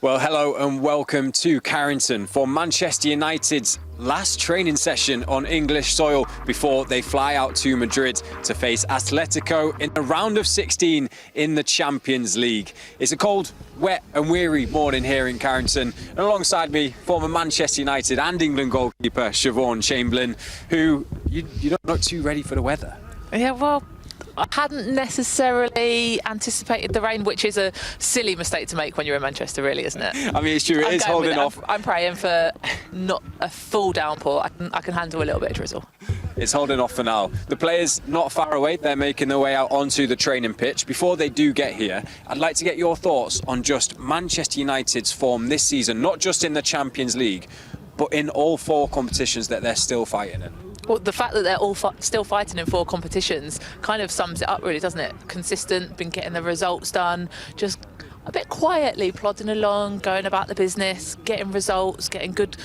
Well, hello and welcome to Carrington for Manchester United's last training session on English soil before they fly out to Madrid to face Atletico in the round of 16 in the Champions League. It's a cold, wet and weary morning here in Carrington, and alongside me, former Manchester United and England goalkeeper Siobhan Chamberlain, who you don't look too ready for the weather. Yeah, well, I hadn't necessarily anticipated the rain, which is a silly mistake to make when you're in Manchester, really, isn't it? I mean, it's true, it is holding off. I'm praying for not a full downpour. I can handle a little bit of drizzle. It's holding off for now. The players not far away, they're making their way out onto the training pitch. Before they do get here, I'd like to get your thoughts on just Manchester United's form this season, not just in the Champions League, but in all four competitions that they're still fighting in. Well, the fact that they're all still fighting in four competitions kind of sums it up, really, doesn't it? Consistent, been getting the results done, just a bit quietly plodding along, going about the business, getting results, getting good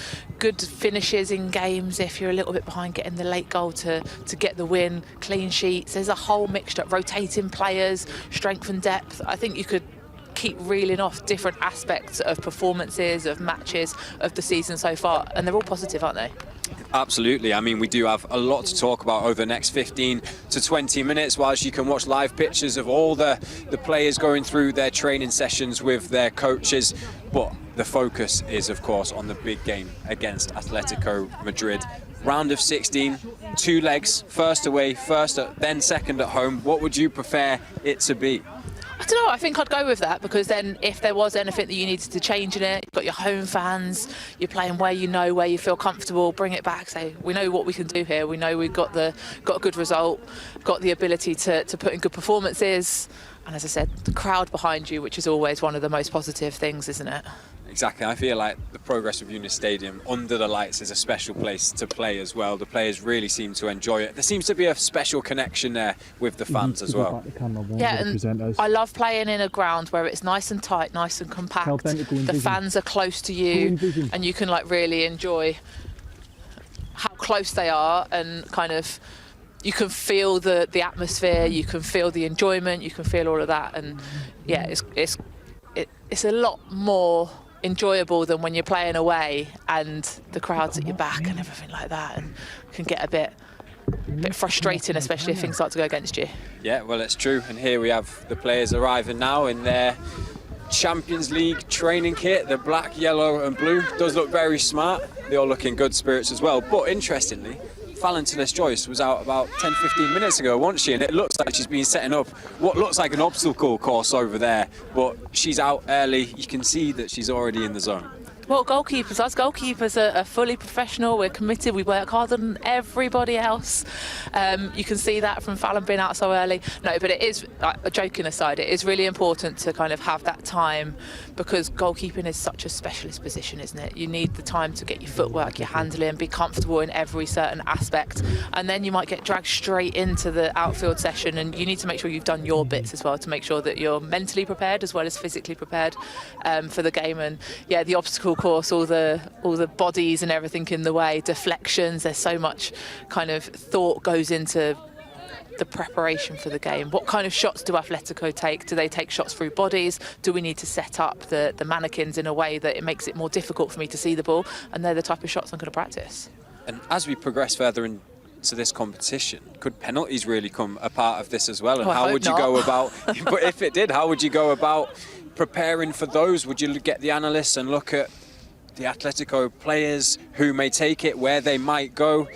finishes in games. If you're a little bit behind, getting the late goal to get the win, clean sheets. There's a whole mixture, rotating players, strength and depth. I think you could keep reeling off different aspects of performances, of matches, of the season so far, and they're all positive, aren't they? Absolutely. I mean, we do have a lot to talk about over the next 15 to 20 minutes, whilst you can watch live pictures of all the players going through their training sessions with their coaches. But the focus is, of course, on the big game against Atletico Madrid. Round of 16, 2 legs, first away, then second at home. What would you prefer it to be? I don't know, I think I'd go with that, because then if there was anything that you needed to change in it, you've got your home fans, you're playing where you feel comfortable, bring it back, say, we know what we can do here, we know we've got a good result, got the ability to put in good performances, and as I said, the crowd behind you, which is always one of the most positive things, isn't it? Exactly. I feel like the Progressive Unit Stadium under the lights is a special place to play as well. The players really seem to enjoy it. There seems to be a special connection there with the fans as well. Yeah, and I love playing in a ground where it's nice and tight, nice and compact. The fans are close to you, and you can really enjoy how close they are, and kind of you can feel the atmosphere, you can feel the enjoyment, you can feel all of that, and yeah, it's a lot more enjoyable than when you're playing away and the crowd's at your back and everything like that, and can get a bit frustrating, especially if things start to go against you. Yeah, well, it's true. And here we have the players arriving now in their Champions League training kit, the black, yellow and blue. Does look very smart. They all look in good spirits as well. But interestingly, Valentina Joyce was out about 10-15 minutes ago, wasn't she? And it looks like she's been setting up what looks like an obstacle course over there, but she's out early. You can see that she's already in the zone. Well, us goalkeepers are fully professional. We're committed. We work harder than everybody else. You can see that from Fallon being out so early. No, but it is, joking aside, it is really important to kind of have that time, because goalkeeping is such a specialist position, isn't it? You need the time to get your footwork, your handling, be comfortable in every certain aspect, and then you might get dragged straight into the outfield session, and you need to make sure you've done your bits as well to make sure that you're mentally prepared as well as physically prepared for the game. And yeah, the obstacle course, all the bodies and everything in the way, deflections, there's so much kind of thought goes into the preparation for the game. What kind of shots do Atletico take? Do they take shots through bodies? Do we need to set up the mannequins in a way that it makes it more difficult for me to see the ball? And they're the type of shots I'm going to practice. And as we progress further into this competition, could penalties really come a part of this as well? And how would you go about, but if it did, how would you go about preparing for those? Would you get the analysts and look at the Atletico players who may take it, where they might go?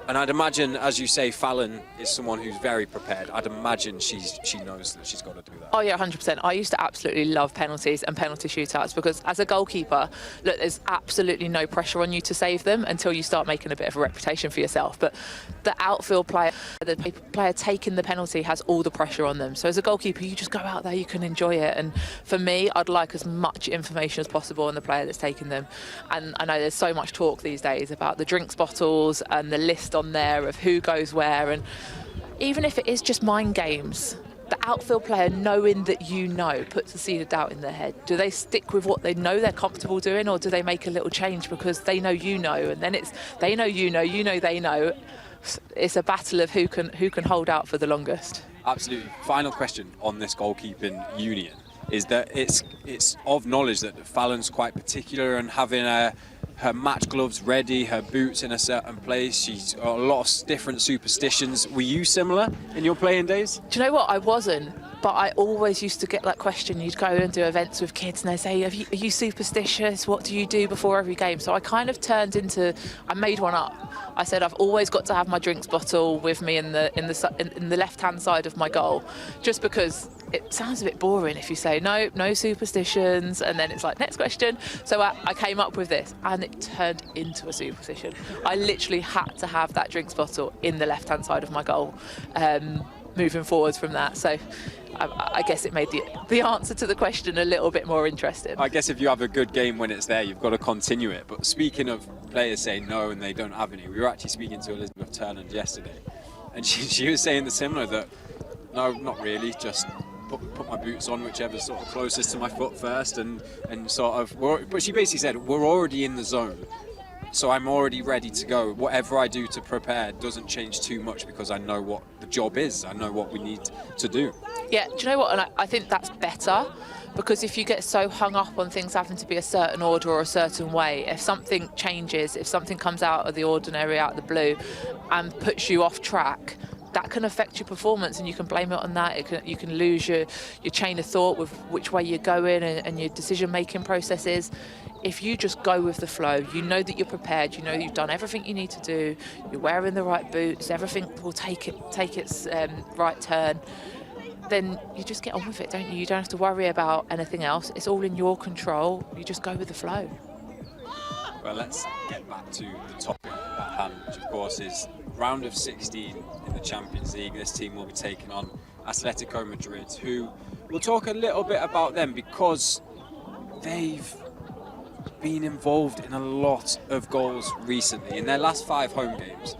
And I'd imagine, as you say, Fallon is someone who's very prepared. I'd imagine she knows that she's got to do that. Oh yeah, 100%. I used to absolutely love penalties and penalty shootouts, because as a goalkeeper, look, there's absolutely no pressure on you to save them until you start making a bit of a reputation for yourself. But the outfield player, the player taking the penalty, has all the pressure on them. So as a goalkeeper, you just go out there, you can enjoy it. And for me, I'd like as much information as possible on the player that's taking them. And I know there's so much talk these days about the drinks bottles and the list on there of who goes where, and even if it is just mind games, the outfield player knowing that puts a seed of doubt in their head. Do they stick with what they know they're comfortable doing, or do they make a little change because they know and then it's they know they know. It's a battle of who can hold out for the longest. Absolutely. Final question on this goalkeeping union. is that it's of knowledge that Fallon's quite particular and having her match gloves ready, her boots in a certain place. She's got a lot of different superstitions. Were you similar in your playing days? Do you know what? I wasn't, but I always used to get that question. You'd go and do events with kids and they say, are you superstitious? What do you do before every game? So I kind of turned into, I made one up. I said, I've always got to have my drinks bottle with me in the left-hand side of my goal, just because it sounds a bit boring if you say, no superstitions, and then it's like, next question. So I came up with this, and it turned into a superstition. I literally had to have that drinks bottle in the left-hand side of my goal, moving forwards from that. So I guess it made the answer to the question a little bit more interesting. I guess if you have a good game when it's there, you've got to continue it. But speaking of players saying no and they don't have any, we were actually speaking to Elizabeth Turner yesterday, and she was saying the similar, that no, not really, just put my boots on, whichever's sort of closest to my foot first, and sort of, but she basically said, we're already in the zone, so I'm already ready to go. Whatever I do to prepare doesn't change too much because I know what the job is. I know what we need to do. Yeah, do you know what? And I think that's better, because if you get so hung up on things having to be a certain order or a certain way, if something changes, if something comes out of the ordinary, out of the blue, and puts you off track, that can affect your performance, and you can blame it on that. You can lose your chain of thought with which way you're going and your decision-making processes. If you just go with the flow, you know that you're prepared, you know you've done everything you need to do, you're wearing the right boots, everything will take its right turn, then you just get on with it, don't you? You don't have to worry about anything else. It's all in your control. You just go with the flow. Well, let's get back to the topic at hand, which of course is round of 16 in the Champions League. This team will be taking on Atletico Madrid, who we'll talk a little bit about them because they've been involved in a lot of goals recently. In their last 5 home games,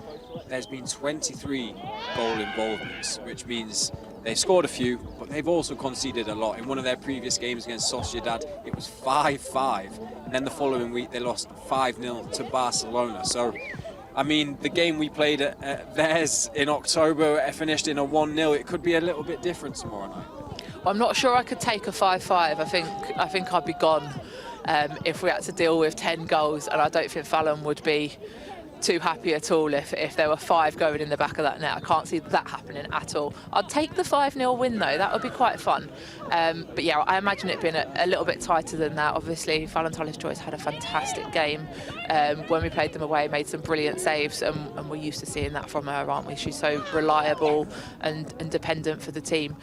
there's been 23 goal involvements, which means they've scored a few, but they've also conceded a lot. In one of their previous games against Sociedad, it was 5-5, and then the following week they lost 5-0 to Barcelona. So, I mean, the game we played at theirs in October finished in a 1-0. It could be a little bit different tomorrow night. Well, I'm not sure I could take a 5-5. I think I'd be gone if we had to deal with 10 goals, and I don't think Fallon would be too happy at all if there were 5 going in the back of that net. I can't see that happening at all. I'd take the 5-0 win though, that would be quite fun. But yeah, I imagine it being a little bit tighter than that. Obviously, Fallon Tullis-Joyce had a fantastic game when we played them away, made some brilliant saves, and we're used to seeing that from her, aren't we? She's so reliable and dependent for the team.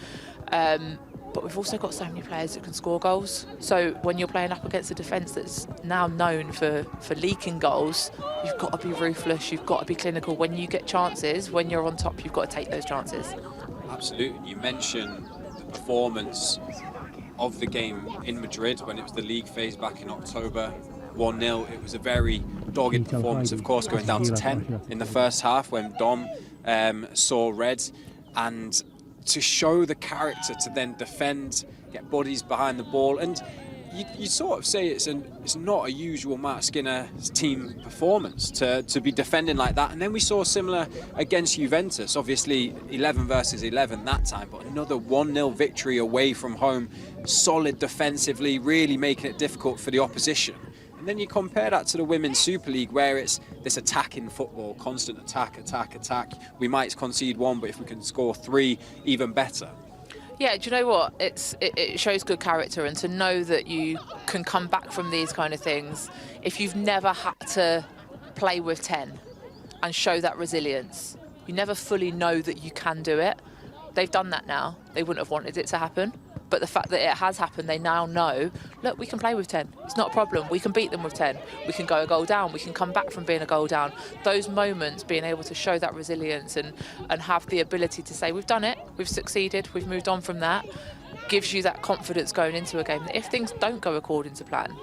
But we've also got so many players that can score goals. So when you're playing up against a defence that's now known for leaking goals, you've got to be ruthless, you've got to be clinical. When you get chances, when you're on top, you've got to take those chances. Absolutely. You mentioned the performance of the game in Madrid when it was the league phase back in October. 1-0, it was a very dogged performance, of course, going down to 10 in the first half when Dom saw red, and to show the character to then defend, get bodies behind the ball, and you sort of say it's not a usual Mark Skinner team performance to be defending like that. And then we saw similar against Juventus, obviously 11 versus 11 that time, but another 1-0 victory away from home, solid defensively, really making it difficult for the opposition. And then you compare that to the Women's Super League, where it's this attacking football, constant attack. We might concede 1, but if we can score 3, even better. Yeah, do you know what? It shows good character, and to know that you can come back from these kind of things, if you've never had to play with 10 and show that resilience, you never fully know that you can do it. They've done that now. They wouldn't have wanted it to happen. But the fact that it has happened, they now know, look, we can play with 10. It's not a problem. We can beat them with 10. We can go a goal down. We can come back from being a goal down. Those moments, being able to show that resilience and have the ability to say, we've done it, we've succeeded, we've moved on from that, gives you that confidence going into a game that if things don't go according to plan,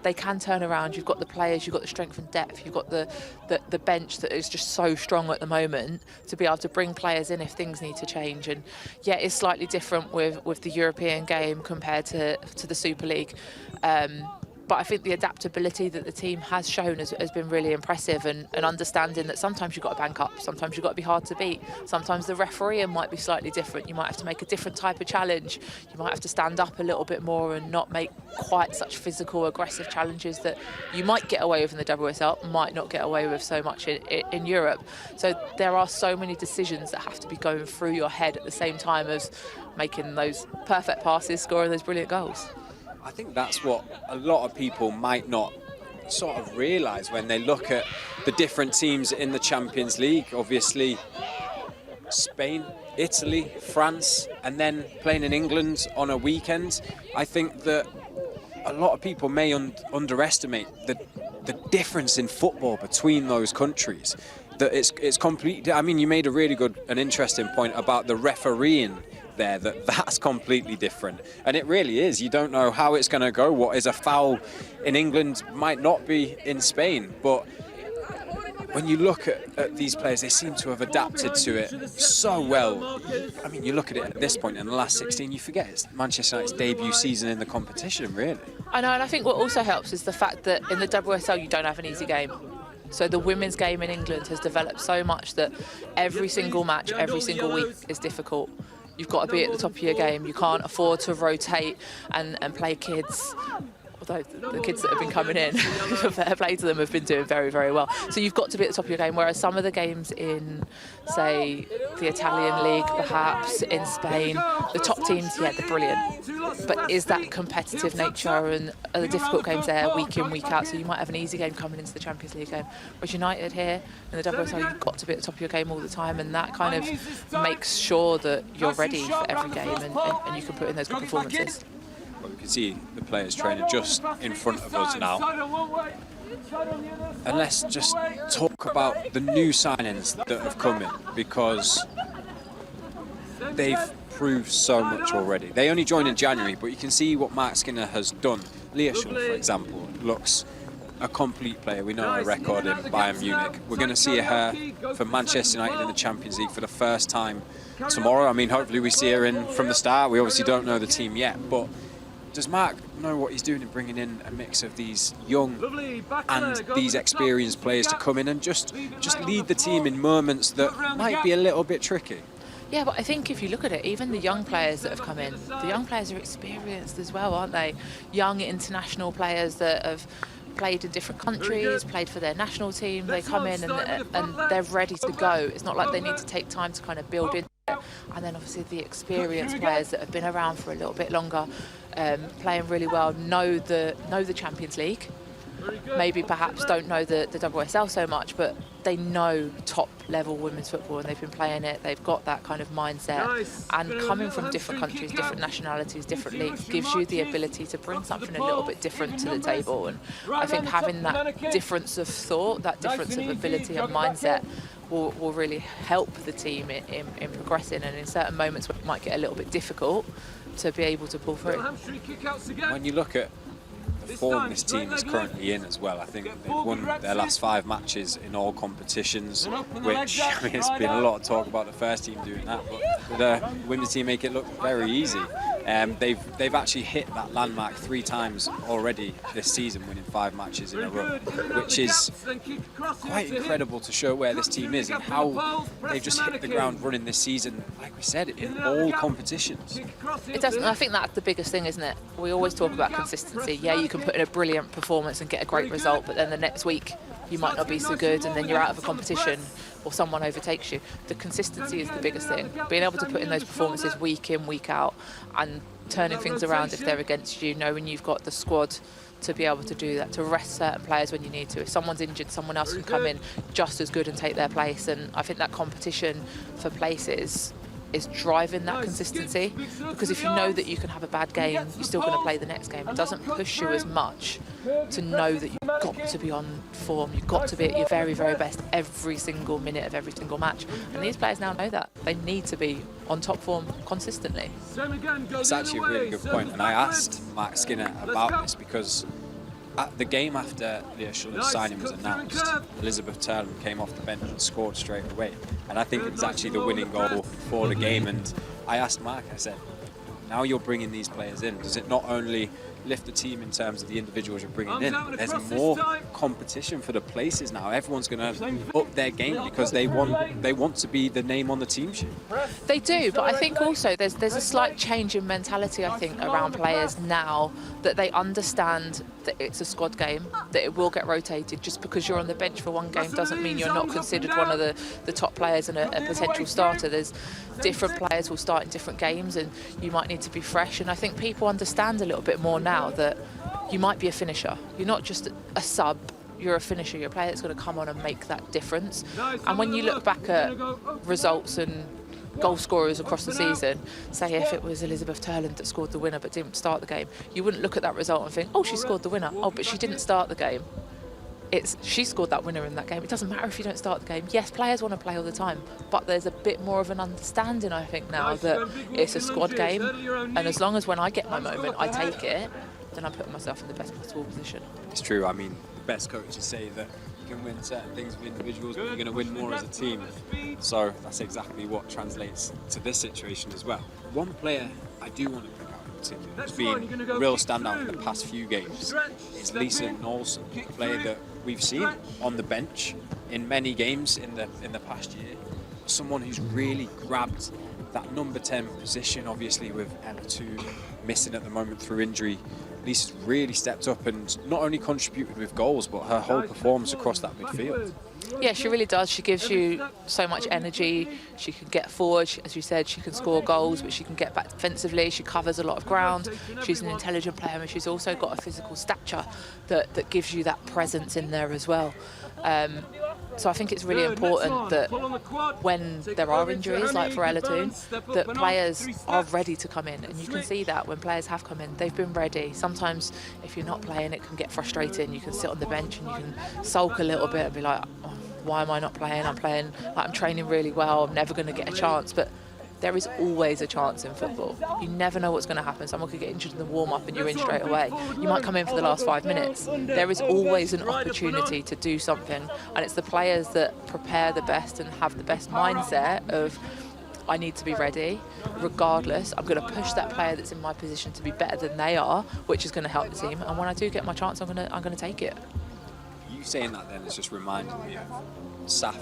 they can turn around. You've got the players, you've got the strength and depth, you've got the bench that is just so strong at the moment to be able to bring players in if things need to change. And yeah, it's slightly different with the European game compared to the Super League. But I think the adaptability that the team has shown has been really impressive, and understanding that sometimes you've got to bank up, sometimes you've got to be hard to beat, sometimes the refereeing might be slightly different, you might have to make a different type of challenge, you might have to stand up a little bit more and not make quite such physical, aggressive challenges that you might get away with in the WSL, might not get away with so much in Europe. So there are so many decisions that have to be going through your head at the same time as making those perfect passes, scoring those brilliant goals. I think that's what a lot of people might not sort of realise when they look at the different teams in the Champions League. Obviously, Spain, Italy, France, and then playing in England on a weekend. I think that a lot of people may underestimate the difference in football between those countries. That it's completely. I mean, you made a really good and interesting point about the refereeing there, that's completely different, and it really is. You don't know how it's going to go. What is a foul in England might not be in Spain, but when you look at these players, they seem to have adapted to it so well. I mean, you look at it at this point in the last 16, you forget it's Manchester United's debut season in the competition, really. I know, and I think what also helps is the fact that in the WSL you don't have an easy game. So the women's game in England has developed so much that every single match, every single week is difficult. You've got to be at the top of your game. You can't afford to rotate and play kids. Although the kids that have been coming in, fair play to them, have been doing very, very well. So you've got to be at the top of your game, whereas some of the games in, say, the Italian league, perhaps, in Spain, the top teams, yeah, they're brilliant. But is that competitive nature, and are the difficult games there week in, week out? So you might have an easy game coming into the Champions League game. Whereas United here, in the WSL, you've got to be at the top of your game all the time, and that kind of makes sure that you're ready for every game and you can put in those good performances. You can see the players training just in front of us now. And let's just talk about the new signings that have come in, because they've proved so much already. They only joined in January, but you can see what Mark Skinner has done. Leah Schul, for example, looks a complete player. We know her record in Bayern Munich. We're going to see her for Manchester United in the Champions League for the first time tomorrow. I mean, hopefully we see her in from the start. We obviously don't know the team yet, but does Mark know what he's doing in bringing in a mix of these young and these experienced players to come in and just lead the team in moments that might be a little bit tricky? Yeah, but I think if you look at it, even the young players that have come in, the young players are experienced as well, aren't they? Young international players that have played in different countries, played for their national team. They come in and they're ready to go. It's not like they need to take time to kind of build into it. And then obviously the experienced players that have been around for a little bit longer, playing really well, know the Champions League. Maybe perhaps don't know the WSL so much, but they know top level women's football, and they've been playing it. They've got that kind of mindset, and coming from different countries, different nationalities, different leagues gives you the ability to bring something a little bit different to the table. And I think having that difference of thought, that difference of ability and mindset will really help the team in progressing, and in certain moments where it might get a little bit difficult, to be able to pull through. When you look at the form this team is currently in as well, I think they've won their last 5 matches in all competitions, which, I mean, it's been a lot of talk about the first team doing that, but the women's team make it look very easy. They've actually hit that landmark 3 times already this season, winning 5 matches in a row, which is quite incredible to show where this team is and how they've just hit the ground running this season, like we said, in all competitions. It doesn't. I think that's the biggest thing, isn't it? We always talk about consistency. Yeah, you can put in a brilliant performance and get a great result, but then the next week you might not be so good, and then you're out of a competition or someone overtakes you. The consistency is the biggest thing. Being able to put in those performances week in, week out, and turning things around if they're against you, knowing you've got the squad to be able to do that, to rest certain players when you need to. If someone's injured, someone else can come in just as good and take their place. And I think that competition for places is driving that consistency, because if you know that you can have a bad game, you're still going to play the next game. It doesn't push you as much to know that you've got to be on form, you've got to be at your very, very best every single minute of every single match. And these players now know that. They need to be on top form consistently. It's actually a really good point, and I asked Mark Skinner about this because at the game after Leah Schul's signing was announced, Elizabeth Turlin came off the bench and scored straight away. And I think it was actually the winning goal for the game. And I asked Mark, I said, now you're bringing these players in, does it not only lift the team in terms of the individuals you're bringing in. But there's more competition for the places now. Everyone's going to up their game because they want to be the name on the team sheet. They do, but I think also there's a slight change in mentality, I think, around players now, that they understand that it's a squad game, that it will get rotated. Just because you're on the bench for one game doesn't mean you're not considered one of the top players and a potential starter. There's different players will start in different games and you might need to be fresh. And I think people understand a little bit more now that you might be a finisher. You're not just a sub, you're a finisher. You're a player that's going to come on and make that difference. And when you look back at results and goal scorers across the season, say if it was Elizabeth Turland that scored the winner but didn't start the game, you wouldn't look at that result and think, oh, she scored the winner. Oh, but she didn't start the game. It's she scored that winner in that game. It doesn't matter if you don't start the game. Yes, players want to play all the time, but there's a bit more of an understanding, I think, now that it's a squad game, and as long as when I get my moment, I take it, then I'm putting myself in the best possible position. It's true. I mean, the best coaches say that you can win certain things with individuals, but you're going to win more as a team. So that's exactly what translates to this situation as well. One player I do want to pick out in particular who's been a real standout in the past few games is Lisa Nolson, a player that we've seen on the bench in many games in the past year. Someone who's really grabbed that number 10 position, obviously with Emma Toon missing at the moment through injury. Lisa's really stepped up and not only contributed with goals, but her whole performance across that midfield. Yeah, she really does. She gives you so much energy. She can get forward. As you said, she can score goals, but she can get back defensively. She covers a lot of ground. She's an intelligent player, and she's also got a physical stature that gives you that presence in there as well. So I think it's really important that when there are injuries, like for Ella Toon, that players are ready to come in. And you can see that when players have come in, they've been ready. Sometimes if you're not playing, it can get frustrating. You can sit on the bench and you can sulk a little bit and be like, oh, why am I not playing? I'm training really well. I'm never going to get a chance. But there is always a chance in football. You never know what's going to happen. Someone could get injured in the warm-up and you're in straight away. You might come in for the last 5 minutes. There is always an opportunity to do something, and it's the players that prepare the best and have the best mindset of, I need to be ready. Regardless, I'm going to push that player that's in my position to be better than they are, which is going to help the team. And when I do get my chance, I'm going to take it. You saying that then is just reminding me of Saf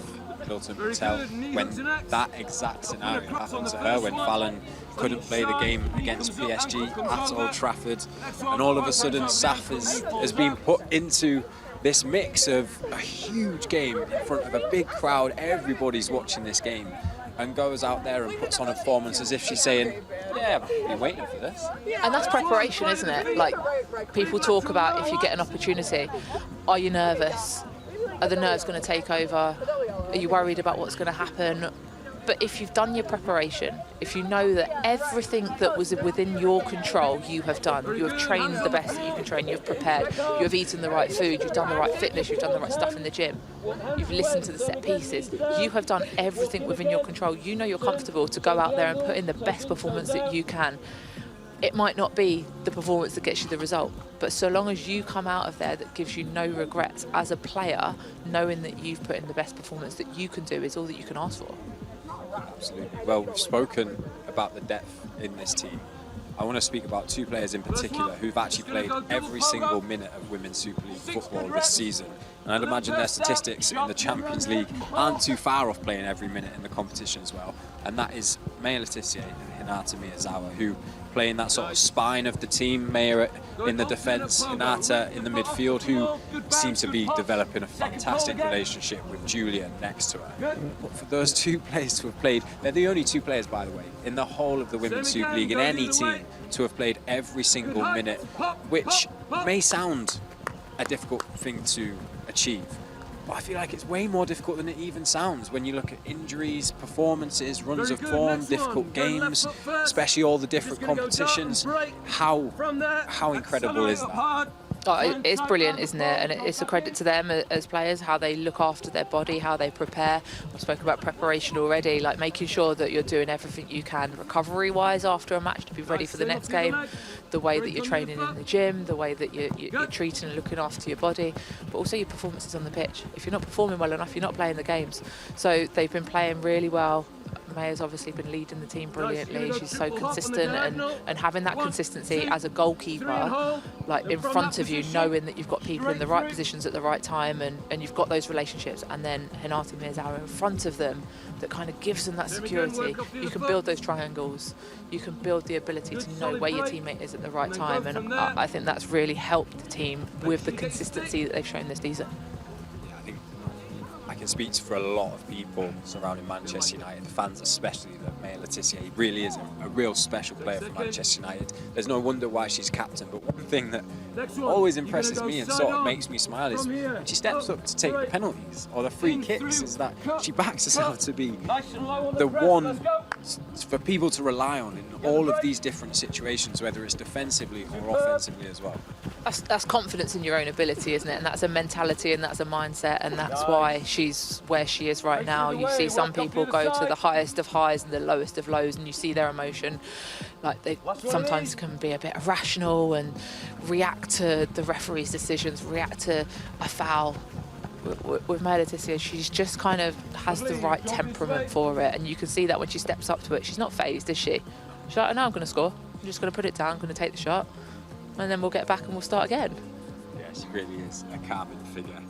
Hilton Patel when that exact scenario happened to her, when Fallon couldn't play the game against PSG at Old Trafford, and all of a sudden Saf has been put into this mix of a huge game in front of a big crowd. Everybody's watching this game, and goes out there and puts on a performance as if she's saying, yeah, I've been waiting for this. And that's preparation, isn't it? Like, people talk about if you get an opportunity, are you nervous? Are the nerves going to take over? Are you worried about what's going to happen? But if you've done your preparation, if you know that everything that was within your control you have done, you have trained the best that you can train, you've prepared, you have eaten the right food, you've done the right fitness, you've done the right stuff in the gym, you've listened to the set pieces, you have done everything within your control. You know you're comfortable to go out there and put in the best performance that you can. It might not be the performance that gets you the result, but so long as you come out of there that gives you no regrets as a player, knowing that you've put in the best performance that you can do is all that you can ask for. Absolutely. Well, we've spoken about the depth in this team. I want to speak about two players in particular who've actually played every single minute of Women's Super League football this season. And I'd imagine their statistics in the Champions League aren't too far off playing every minute in the competition as well. And that is Maya Letitia and Hinata Miyazawa, who play in that sort of spine of the team. Maya in the defence, Hinata in the midfield, who seems to be developing a fantastic relationship with Julia next to her. But for those two players to have played, they're the only two players, by the way, in the whole of the Women's Super League, in any team, to have played every single minute, which may sound a difficult thing to achieve. But I feel like it's way more difficult than it even sounds when you look at injuries, performances, runs of form, difficult games, especially all the different competitions. How incredible is that? Oh, it's brilliant, isn't it? And it's a credit to them as players, how they look after their body, how they prepare. I've spoken about preparation already, like making sure that you're doing everything you can recovery-wise after a match to be ready for the next game, the way that you're training in the gym, the way that you're treating and looking after your body, but also your performances on the pitch. If you're not performing well enough, you're not playing the games. So they've been playing really well. Maya's obviously been leading the team brilliantly. She's so consistent, and having that consistency as a goalkeeper, like in front of you, knowing that you've got people in the right positions at the right time, and you've got those relationships, and then Hinata Miyazawa in front of them, that kind of gives them that security. You can build those triangles. You can build the ability to know where your teammate is at the right time, and I think that's really helped the team with the consistency that they've shown this season. I can speak for a lot of people surrounding Manchester United, the fans especially, that Maya Le Tissier really is a real special player for Manchester United. There's no wonder why she's captain, but one thing that always impresses me and sort of makes me smile is when she steps up to take the penalties or the free kicks, is that she backs herself to be the one for people to rely on in all of these different situations, whether it's defensively or offensively as well. That's confidence in your own ability, isn't it? And that's a mentality, and that's a mindset, and that's why she's where she is right now. You see some people go to the highest of highs and the lowest of lows, and you see their emotion. Like, they sometimes can be a bit irrational and react to the referee's decisions, react to a foul. With Maya Le Tissier, she's just kind of has the right temperament for it, and you can see that when she steps up to it. She's not phased, is she? She's like, no, I'm going to score. I'm just going to put it down. I'm going to take the shot, and then we'll get back and we'll start again. Yeah, she really is a calming figure.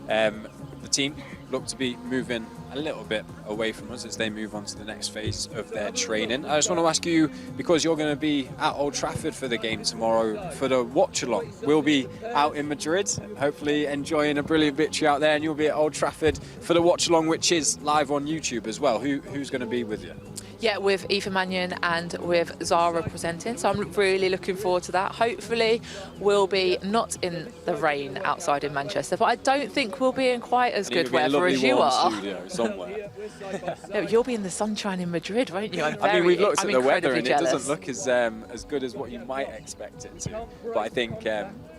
The team look to be moving a little bit away from us as they move on to the next phase of their training. I just want to ask you, because you're going to be at Old Trafford for the game tomorrow for the watch-along. We'll be out in Madrid, hopefully enjoying a brilliant victory out there, and you'll be at Old Trafford for the watch-along, which is live on YouTube as well. Who's going to be with you? Yeah, with Aoife Mannion and with Zara presenting, so I'm really looking forward to that. Hopefully we'll be not in the rain outside in Manchester, but I don't think we'll be in quite as good weather as you are. Somewhere. No, you'll be in the sunshine in Madrid, won't you? I mean, we've looked at the weather and jealous. It doesn't look as good as what you might expect it to. But I think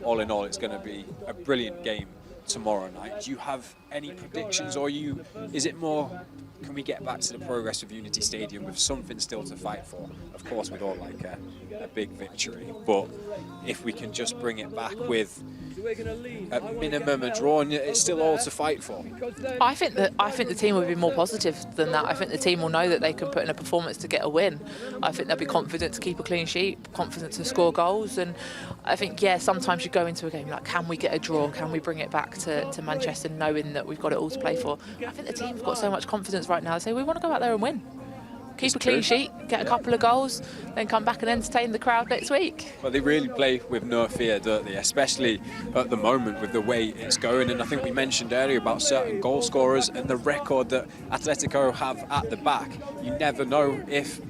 all in all, it's going to be a brilliant game tomorrow night. Do you have any predictions, or is it more, can we get back to the progress of Unity Stadium with something still to fight for? Of course, we'd all like a big victory, but if we can just bring it back with at minimum a draw, and it's still all to fight for. I think the team will be more positive than that. I think the team will know that they can put in a performance to get a win. I think they'll be confident to keep a clean sheet, confident to score goals, and I think, yeah, sometimes you go into a game like, can we get a draw? Can we bring it back to Manchester, knowing that we've got it all to play for? I think the team's got so much confidence right now. They say, we want to go out there and win. Keep a clean sheet, get a couple of goals, then come back and entertain the crowd next week. Well, they really play with no fear, don't they? Especially at the moment with the way it's going. And I think we mentioned earlier about certain goal scorers and the record that Atletico have at the back. You never know if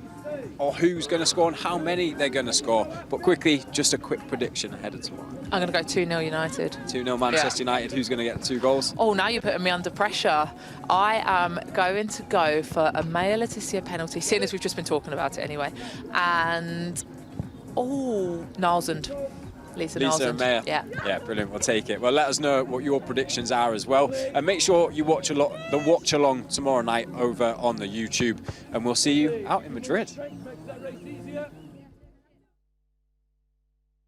or who's going to score and how many they're going to score. But quickly, just a quick prediction ahead of tomorrow. I'm going to go 2-0 United. 2-0 Manchester United. Who's going to get the 2 goals? Oh, now you're putting me under pressure. I am going to go for a Maya Le Tissier penalty, seeing as we've just been talking about it anyway. And, Nalsund. Lisa and Maya. Yeah, brilliant. We'll take it. Well, let us know what your predictions are as well. And make sure you watch the watch along tomorrow night over on the YouTube. And we'll see you out in Madrid.